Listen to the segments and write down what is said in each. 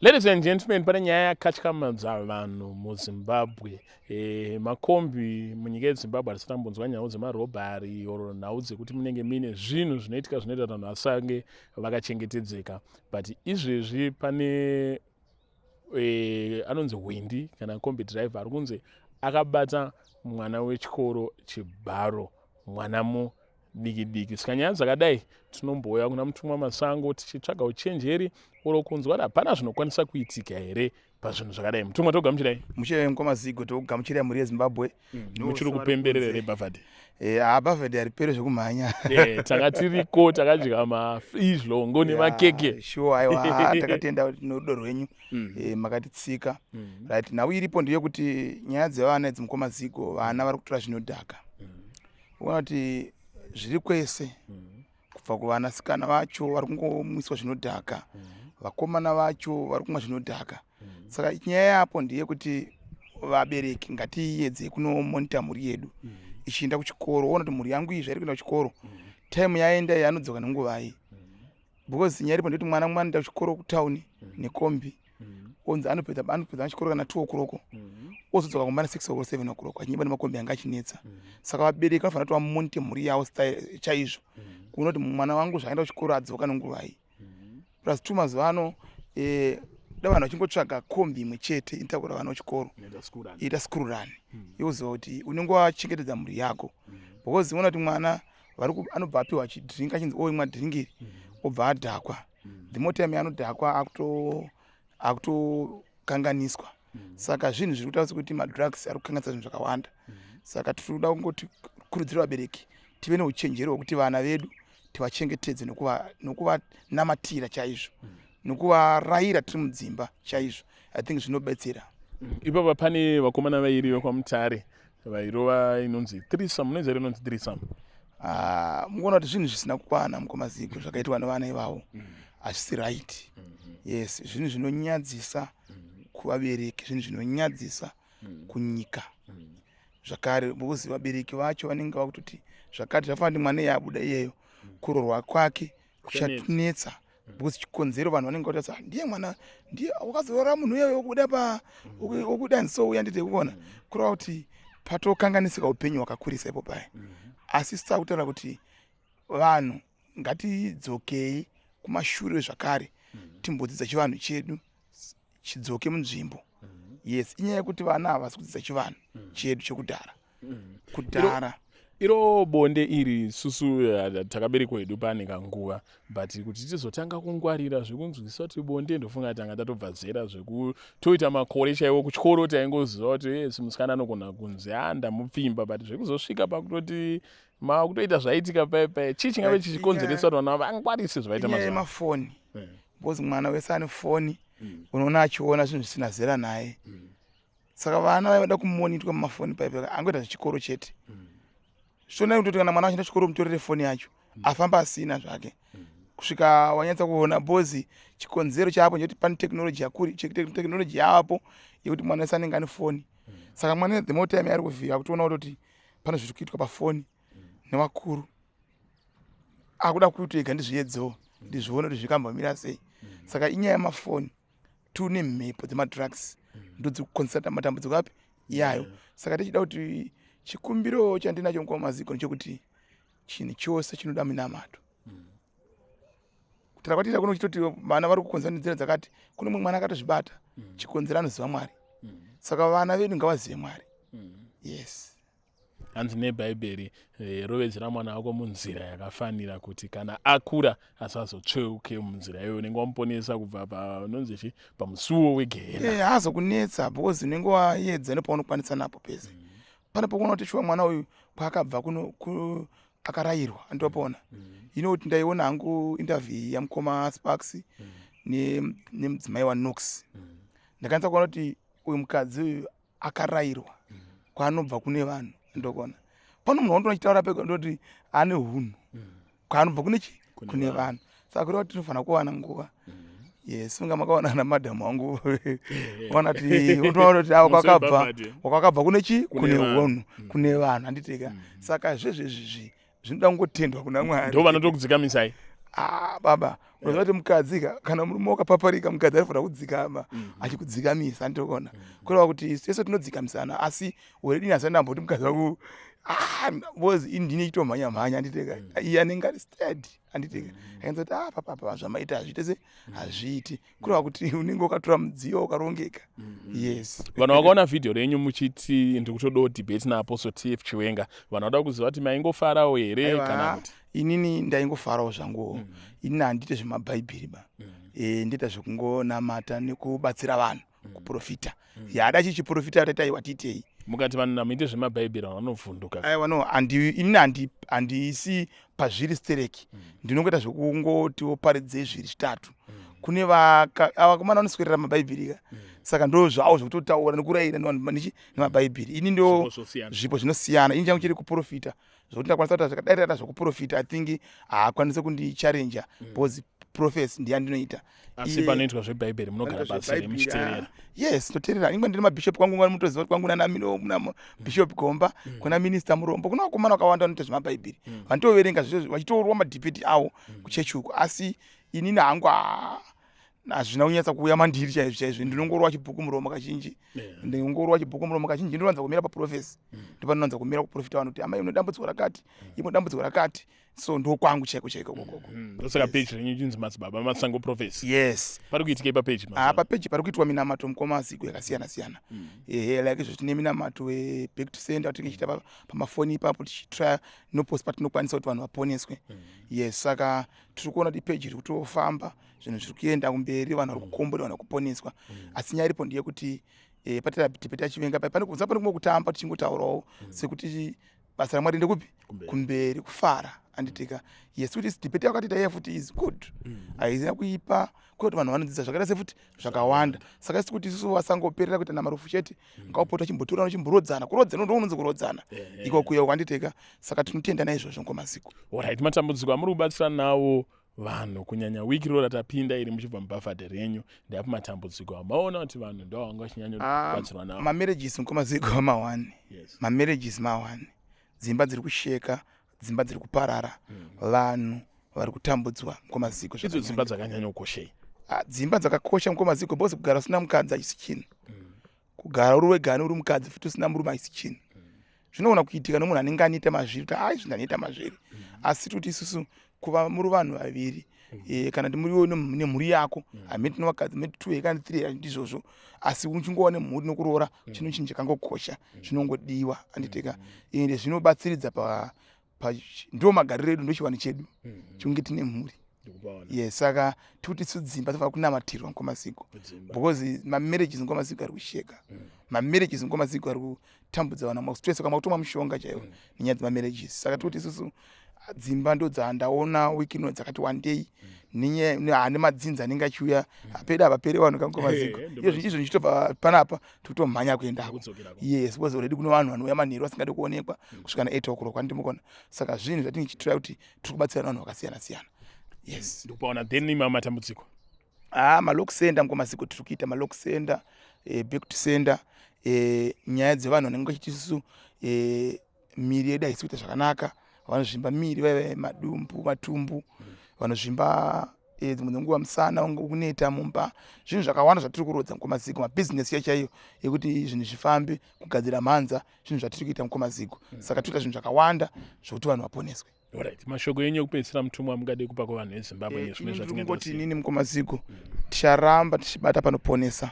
Ladies and gentlemen, pane nyaya yakatyamadza vanhu muZimbabwe. Makombi munyika yeZimbabwe hatisati tambonzwa nyaya dzemarobhari oro nhau dzekuti munenge mine zvinhu zvinoitika zvinoita kuti vanhu vasange vakachengetedzeka. But izvezvi pane anonzi Hwindi kana kombi driver ari kunzi akabata mwana wechikoro chebharo, mwana mudiki. Saka nyaya dzakadai tinombouya kuna mutumwa Masango tichitsvaga uchenjeri oro kunzwa kuti hapana zvinokwanisa kuitika here pazvinhu zvakadai. Mutumwa, togamuchirai. Muchire Mkomazigo, togamuchirai muri yeZimbabwe. Muchiri kupemberera here Bhavhadhi? Bhavhadhi hariperi zvekumhanya. Tanga tiriko takadya mafizhlongo nemakeke. Sure, aiwa takatenda norudo rwenyu makatitsika. Right, nhau iripo ndeyekuti nyaya dzevana idzi Mkomazigo, vana vari kutora zvinodhaka. Unoona kuti zviri kwese kubva kuvanasikana vacho vari kungomiswa zvinodhaka, vakomana vacho vari kumwa zvinodhaka. Saka nyaya yapo ndeyekuti vabereki ngatiedze kunomonita mhuri yedu ichienda kuchikoro. Unoona kuti mhuri yangu iyi zvairi kuenda kuchikoro, time yaenda yanodzoka nenguvai. Because nyaya iripo ndeyekuti mwana anoenda kuchikoro kutauni nekombi, onzi anopedza chikoro kana 2 o'clock, ozodzoka kumba 6 o'clock 7 o'clock achinyimba nemakombi anga achinetsa. Saka vabereki vanofanira kuti vamonite mhuri yavo chaizvo, kuona kuti mwana wangu zvaenda kuchikoro adzoka nenguvai. Plus 2 mazuva ano da vanhu vachingotsvaga kombi imwe chete inotakura vana kuchikoro, ita school run, yokuziva kuti unenge wachengetedza mhuri yako. Because unoona kuti mwana anobva apiwa chidhiringi achinzi oimwa dhiringi iri obva adhakwa. The more time anodhakwa akutokanganiswa. Saka zvinhu zviri kutaura kuti madrugs ari kukanganisa zvinhu zvakawanda. Saka tinoda kungoti kurudzira vabereki tive neuchenjeri hwekuti vana vedu tivachengetedze nokuvanamatira chaizvo, nokuvarayira tiri mudzimba chaizvo. I think zvinobetsera. Ipapa pane vakomana vairi vekwamutare vairova inonzi threesome, munoziva inonzi threesome? Mukuona kuti zvinhu zvisina kukwana Mkomazigo zvakaitwa nevana ivavo hazvisi right. Yes, zvinhu zvinonyadzisa kuvabereki, zvinhu zvinonyadzisa kunyika. Zvakare because vabereki vacho vanenge vakutoti zvakati zvafanira kuti mwana yabuda iyeyo kurorwa kwake kuchatunetsa. Because chikonzero vanhu vanenge vatasa ndiye mwana, ndiye wakazorora munhu iyeyo wokuda so uya ndite kuona kurova kuti patokanganisika upenyu hwakakurisa ipo paya. Asi sakutaura kuti vanhu ngatidzokei kumashure zvakare, timbodzidza chivanhu chedu chidzoke munzvimbo. Yes, inyaya yekuti vana havasi kudzidza chivanhu chedu chekudhara. Kudhara iro bonde iri susu takaberekwa hedu pane kanguva, but kuti tizotanga kungwarira zvekunzwisa kuti bonde ndofunga tanga tatobva zera zvekutoita makore chaiwo kuchikoro taingoziva kuti musikana anogona kunzi ndamupfimba, but zvekuzosvika pakutoti kutoita zvaitika paipai chii chingave chichikonzeresa kuti vana vangwarise zvaita mazuva mafoni. Because mwana wese ane foni unoona achiona zvinhu zvisina zera naye. Saka vana vaida kumonitwa mumafoni paipai angoita zvechikoro chete. Zvona kutoti kana mwana achienda chikoro mutorere foni yacho afamba asina zvake kusvika wanyatsa kuona bozi chikonzero chapo ndekuti pane teknoloji yavapo yekuti mwana wese anenge ane foni. Saka mwana the more time ari kuvhira kutoona kuti pane zviri kuitwa pafoni nevakuru akuda kutoega ndizviedzewo ndizvione kuti zvikambomira sei. Saka inyaya yemafoni tune mhepo dzemadrugs ndodzi kukonzerta matambudziko api yayo. Saka tichida kuti chikumbiro chandinacho Mkomazigo ndechekuti chinhu chose chinoda minamato. Kuti kwatira kuno chitoti vana vari kukonzera nzira dzakati, kune mumwe mwana akatozvibata chikonzero anoziva Mwari. Saka vana vedu ngavazive Mwari. Yes. Hanzi nebhaibheri rovedzera mwana wako munzira yakafanira kuti kana akura asazotsveuke munzira iyoyo. Unenge wamuponesa kubva panonzi pamusuwo wegehena. Hazokunetsa because unenge waedza nepaunokwanisa napo pese. Pane pokuona kuti shuwa mwana uyu kwaakabva akarayirwa andopona. Kuti ndaiona hangu interview yamukoma Sparks nemudzimai waNox. Ndakwanisa kuona kuti uyu mukadzi uyu akarayirwa kwaanobva kune vanhu ndokona. Pano munhu wanotochitaura pega ndoti ane hunhu kwaanobva kune vanhu. Saka kureva kuti tinofanira kuwana nguva. Yes, unga makaona na madam wangu wana kuti unoona kuti wakabva kune hunhu kune vanhu anditeka. Saka zvezvezvi zvinoda kungotendwa kuna Mwari. Ndo vanotokudzikamisai. baba unoziva kuti mukadzi kana murume wakapaparika mukadzi anofanira kudzikama achikudzikamisa nditokuona kureva kuti sese tinodzikamisana asi uredini asandamboti mukadzi wangu bozi indini ichitomhanya anditeka iye anenge ari steady anditeka akanzoti papa zvamaita hazviite se hazviiti kureva kuti unenge wakatora mudziyo ukarongeka. Yes, vanhu vakaona vhidhio renyu muchiti ndikutodawo debate naapostle TF Chiwenga, vanhu vada kuziva kuti maingofarawo here kana kuti inini ndaingofarawo zvanguwo. Inini handite zvemabhaibheri ba, ndiita zvekungonamata nekubatsira vanhu kuprofita. Yada chichiprofita tataiwa tiitei. Mukati vanhu namuite zvemabhaibheri vanovhunduka. Aiwa no, inini handisi pazviri stereki. Ndinongoita zvekungotiwo paridzei zviri zvitatu. Kune vakomana vanoswedera mabhaibheri saka ndo zvavo zvekutotaura nekurayira nemabhaibheri. Ini ndo zvipo zvinosiyana. Ini changu chiri kuprofita zvokuti ndakwanisa kuti zvakadairata zvokuprofita I think haakwanise kundicharenja because prophecy ndiye ndinoita. Asi panoitwa zvebhaibheri munogara basa remuchiteerera. Yes, toteerera. Ingwe ndiri mabhishop kwangu ngani mutoziva kuti kwangu nana bishop Gomba, kuna minister Murombo, kuna vakomana vakawanda vanoita zvemabhaibheri. Vanotoverenga vachitorwa madhibheti avo kuchechi uko. Asi inini hangu hazvina kunyatsa kuuya mandiri chaizvo. Ndinongorwa chibhuku Murombo kazhinji. Ndinongorwa chibhuku Murombo kazhinji ndinowanza kumira paprofesi. Ndopanowanza kumira kuprofita vanhu kuti amai unodambudziko rakati, imo dambudziko rakati. So ndo kwangu chaiko kokoko. Ndosaka page renyu chinzi Madzibaba Masango Prophecy. Yes. Pari kuitika page page pari kuitwa minamato mukomaziko yakasiyana-siyana. Like izvo tine minamato back to sender tichiita pamafoni ipapo tichitry nopost patinokwanisa kuti vanhu vaponeswe. Yes, saka tiri kuona kuti page iri kutofamba, zvinhu zviri kuenda kumberi, vanhu vari kukombora, vanhu vari kuponeswa. Asi nyaya iripo ndiye kuti patira debate yaChiwenga pane kumwe kutamba tichingotaurawo sekuti basa raMwari ndekupi kumberi kufara anditeka. Yes, kuti debate yakati iye futi is good. Haizina kuipa kuti vanhu vanodzidza zvakaita sefuti zvakawanda. Saka isi kuti isusu vasangoperera kuita namarufu chete ngavopota chimbotora nochimborodzana kurodzana ndounonzi kurodzana iko kuya kwanditeka. Saka tinotenda naizvozvo ngomaziko. Alright, matambudziko amuri kubatsira nawo vanhu kunyanya wiki ro ratapinda iri muchibva mubhafadhe renyu ndapo matambudziko amaona kuti vanhu ndo vanga vachinyanya kubatsirwa nawo. Mamarriages mukomaziko ma1. Mamarriages ma1. Dzimba dziri kusheka, dzimba dziri kuparara, vanhu vari kutambudzwa mukomaziko. Idzo dzimba dzakanyanya kukoshei? Dzimba dzakakosha mukomaziko bose kugara usina mukadzi haisi chinhu. Kugara uri wega uri mukadzi futi usina murume haisi chinhu. Zvinoona kuitika nomunhu anenge anoita mazviri kuti zvinhu anoita mazviri. Asi kuti isusu kuva muri vanhu vaviri kana kuti muriwo nemhuri yako hameti nevakadzi meti 2 kana 3 ndizvozvo. Asi uchingowa nemhuri nokuroora chinhu chinhu chakangokosha chinongodiwa anditeka. Ende zvinobatsiridza ndo magariro edu ndo chivanhu chedu chunge tine mhuri. Yes, saka tikuti isusu dzimba tofanira kunamatirwa mukomaziko because mamarriages mukomaziko ari kusheka. Mamarriages mukomaziko ari kutambudza vanhu mastress kama kutomwa mushonga chaiwo nenyaya dzemamarriages. Saka tikuti isusu dzimba ndo dzandaona wiki ino dzakati one day nenyaya nemadzinza anenge achiuya apeda apapere vanhu kamukomaziko. Izvo nichitobva panapa tikutomhanya kuendako. Yes, because already kuno vanhu vanouya manheru vasingadi kuonekwa kusvika na8 o'clock andimukona. Saka zvinhu zvatinenge tichitira kuti tiri kubatsira vanhu vakasiyana-siyana. Yes. Ndikupaona then ima matambudziko. Malock sender mukomaziko tiri kuita malock sender, back to sender, nyaya dzevanhu vanenge vachiti isusu miri yedu haisi kuita zvakanaka. Vanozvimba miri madumbu matumbu, vanozvimba dzimwe dzenguva musana kuneta mumba. Zvinhu zvakawanda zvatiri kurodza mukomaziko, mabhizinesi yachaiyo yekuti zvinhu zvifambe, kugadzira mhanza, zvinhu zvatiri kuita mukomaziko. Saka toita zvinhu zvakawanda zvokuti vanhu vaponeswe. Alright, mashoko enyu ekupedzisira mutumwa mungade kupa kuvanhu veZimbabwe nezvimwe zvatingoti inini mukomaziko ticharamba tichibata panoponesa.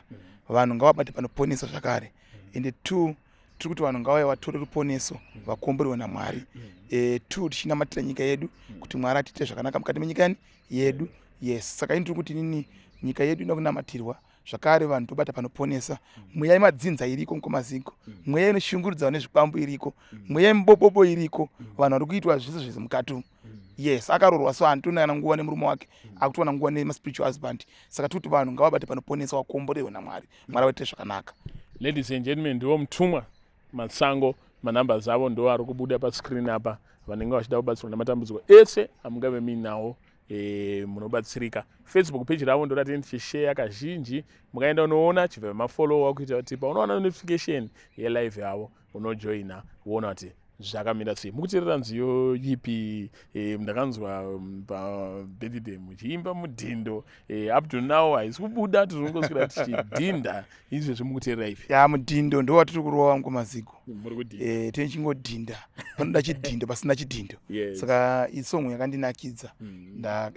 Vanhu ngavabate panoponesa zvakare. Ende 2 tiri kuti vanhu ngavauye vatore ruponeso vakomborwe naMwari. 2 tichinamatira nyika yedu kuti Mwari atiite zvakanaka mukati menyika yedu. Yes, saka ini tiri kuti nini nyika yedu inoda kunamatirwa zvakare vanhu tobata panoponesa. Mweya yemadzinza iriko mukomaziko, mweya inoshungurudza nezvikwambu iriko, mweya yemibobobo iriko, vanhu vari kuitwa zvese mukati. Yes, akarorwa so handina kana nguva nemurume wake akutowana nguva nemaspiritual husband. Saka tiri kuti vanhu ngavabate panoponesa vakomborerwe naMwari, Mwari vaite zvakanaka. Ladies and gentlemen, ndiwo mutumwa Masango, manamba zavo ndo ari kubuda pascreen apa vanenge vachida kubatsirwa namatambudziko ese amungave muinawo munobatsirika. Facebook page ravo ndo ratini tichishare kazhinji, mukaenda unoona chibva mafollower kuita kuti paunoona notification yelive yavo unojoina uona kuti zvakamira sei? Mukuteerera nziyo yipi? Ndakanzwa pabirthday muchiimba mudhindo, up to now haisi kubuda, tizongoswera tichidhinda. Izvezvi mukuteerera ipi? Ya mudhindo ndo watiri kurova Mukomaziko. Muri kudhinda. Tichingodhinda. Panoda chidhindo pasina chidhindo. Yes. Saka isongo yakandinakidza.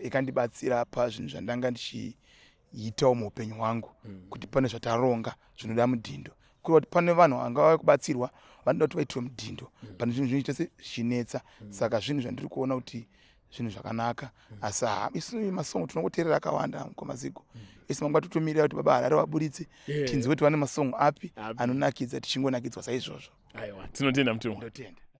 Ikandibatsira pazvinhu zvandanga ndichiitawo muupenyu hwangu. Kuti pane zvataronga zvinoda mudhindo. Kuti pane vanhu vangava kubatsirwa vanoda kuti vaitirwe mudhindo. Pane zvinhu zvinoita sechinetsa. Saka zvinhu zvandiri kuona kuti zvinhu zvakanaka. Asi isu masongo tinongoteerera akawanda Mukomaziko. Isi mangwa totomirira kuti baba Harare vaburitse. Tinzwe kuti vane masongo api anonakidza, tichingonakidzwa saizvozvo. Aiwa, tinotenda mutumwa. Ndotenda.